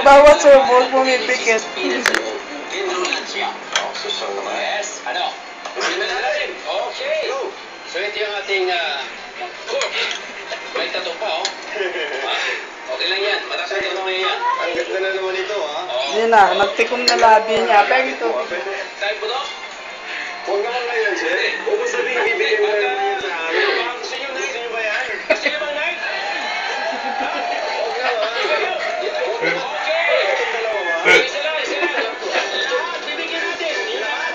Bawat subok pumipikit. Yes, ano? Simulan na natin. Okay. So ito yung ating cook. May tattoo pa, oh. Okay lang yan. Mataas na ito naman yan. Ang ganda na naman ito, ha? Yun na, nagtikom na labi niya. Pero ito. Tayo po, Dok? Huwag naman ngayon, sir. Huwag mo sabihin, bibigyan mo na naman yan sa amin. Baka gusto nyo, Night? Gusto nyo ba yan? Gusto nyo ba, Night? Huwag naman. Okay. Itong dalawa ba? Isa lang. Lahat, bibigyan natin. Lahat.